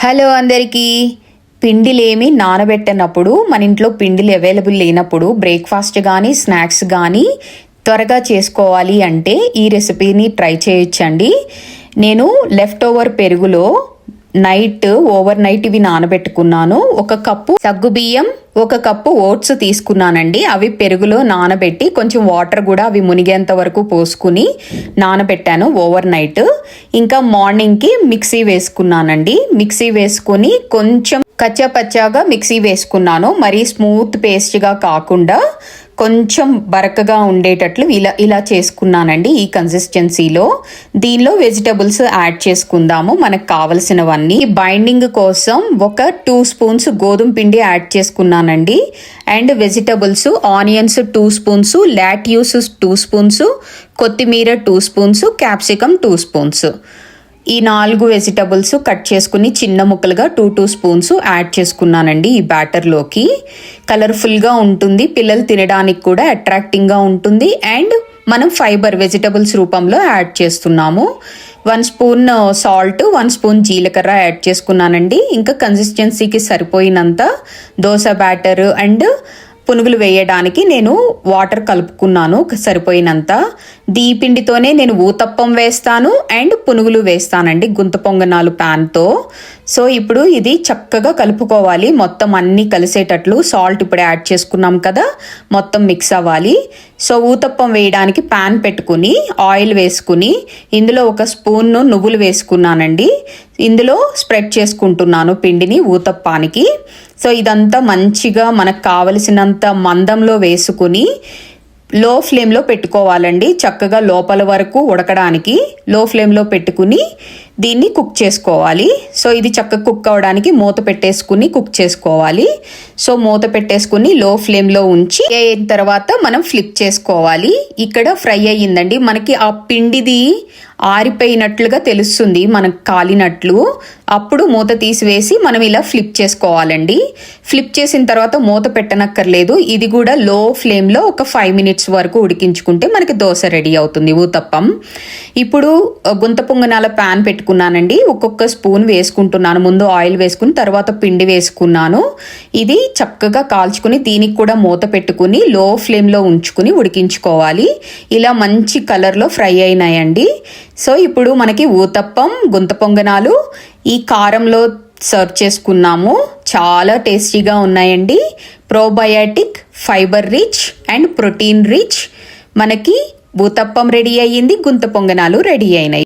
Hello అందరికీ. పిండిలేమి నానబెట్టనప్పుడు, మన ఇంట్లో పిండిలు అవైలబుల్ లేనప్పుడు బ్రేక్ఫాస్ట్ కానీ స్నాక్స్ కానీ త్వరగా చేసుకోవాలి అంటే ఈ రెసిపీని ట్రై చేయొచ్చండి. నేను లెఫ్ట్ ఓవర్ పెరుగులో ఓవర్ నైట్ ఇవి నానబెట్టుకున్నాను. 1 కప్పు సగ్గుబియ్యం, 1 కప్పు ఓట్స్ తీసుకున్నానండి. అవి పెరుగులో నానబెట్టి కొంచెం వాటర్ కూడా అవి మునిగేంత వరకు పోసుకుని నానబెట్టాను ఓవర్ నైట్. ఇంకా మార్నింగ్కి మిక్సీ వేసుకున్నానండి. మిక్సీ వేసుకుని కొంచెం కచ్చాపచ్చాగా మిక్సీ వేసుకున్నాను. మరీ స్మూత్ పేస్ట్గా కాకుండా కొంచెం బరకగా ఉండేటట్లు ఇలా చేసుకున్నానండి. ఈ కన్సిస్టెన్సీలో దీనిలో వెజిటబుల్స్ యాడ్ చేసుకుందాము మనకు కావలసినవన్నీ. బైండింగ్ కోసం 2 స్పూన్స్ గోధుమ పిండి యాడ్ చేసుకున్నానండి. And vegetables onions 2 spoons, lettuce 2 spoons, కొత్తిమీర 2 స్పూన్స్, క్యాప్సికమ్ 2 స్పూన్స్. ఈ 4 వెజిటబుల్స్ కట్ చేసుకుని చిన్న ముక్కలుగా 2 స్పూన్స్ యాడ్ చేసుకున్నానండి. ఈ బ్యాటర్లోకి కలర్ఫుల్గా ఉంటుంది, పిల్లలు తినడానికి కూడా అట్రాక్టింగ్గా ఉంటుంది. అండ్ మనం ఫైబర్ వెజిటబుల్స్ రూపంలో యాడ్ చేస్తున్నాము. 1 స్పూన్ సాల్ట్, 1 స్పూన్ జీలకర్ర యాడ్ చేసుకున్నానండి. ఇంకా కన్సిస్టెన్సీకి సరిపోయినంత దోశ బ్యాటర్ అండ్ పునుగులు వేయడానికి నేను వాటర్ కలుపుకున్నాను సరిపోయినంత. ఈ పిండితోనే నేను ఊతప్పం వేస్తాను అండ్ పునుగులు వేస్తానండి గుంత పొంగనాలు ప్యాన్తో. సో ఇప్పుడు ఇది చక్కగా కలుపుకోవాలి, మొత్తం అన్నీ కలిసేటట్లు. సాల్ట్ ఇప్పుడు యాడ్ చేసుకున్నాం కదా, మొత్తం మిక్స్ అవ్వాలి. సో ఊతప్పం వేయడానికి ప్యాన్ పెట్టుకుని ఆయిల్ వేసుకుని ఇందులో 1 స్పూన్ నువ్వులు వేసుకున్నానండి. ఇందులో స్ప్రెడ్ చేసుకుంటున్నాను పిండిని ఊతప్పానికి. సో ఇదంతా మంచిగా మనకు కావలసినంత మందంలో వేసుకుని లో ఫ్లేమ్లో పెట్టుకోవాలండి. చక్కగా లోపల వరకు ఉడకడానికి లో ఫ్లేమ్లో పెట్టుకుని దీన్ని కుక్ చేసుకోవాలి. సో ఇది చక్కగా కుక్ అవ్వడానికి మూత పెట్టేసుకుని కుక్ చేసుకోవాలి. సో మూత పెట్టేసుకుని లో ఫ్లేమ్లో ఉంచి అయిన తర్వాత మనం ఫ్లిప్ చేసుకోవాలి. ఇక్కడ ఫ్రై అయ్యిందండి. మనకి ఆ పిండిది ఆరిపోయినట్లుగా తెలుస్తుంది, మనకు కాలినట్లు. అప్పుడు మూత తీసివేసి మనం ఇలా ఫ్లిప్ చేసుకోవాలండి. ఫ్లిప్ చేసిన తర్వాత మూత పెట్టనక్కర్లేదు. ఇది కూడా లో ఫ్లేమ్లో ఒక 5 మినిట్స్ వరకు ఉడికించుకుంటే మనకి దోశ రెడీ అవుతుంది, ఊతప్పం. ఇప్పుడు గుంత పొంగనాల ప్యాన్ పెట్టుకున్నానండి. ఒక్కొక్క స్పూన్ వేసుకుంటున్నాను. ముందు ఆయిల్ వేసుకుని తర్వాత పిండి వేసుకున్నాను. ఇది చక్కగా కాల్చుకుని దీనికి కూడా మూత పెట్టుకుని లో ఫ్లేమ్లో ఉంచుకుని ఉడికించుకోవాలి. ఇలా మంచి కలర్లో ఫ్రై అయినాయండి. సో ఇప్పుడు మనకి ఊతప్పం, గుంత పొంగనాలు ఈ కారంలో సర్వ్ చేసుకున్నాము. చాలా టేస్టీగా ఉన్నాయండి. Probiotic, fibre rich and protein rich. మనకి ఊతప్పం రెడీ అయ్యింది, గుంత పొంగనాలు రెడీ అయినాయి.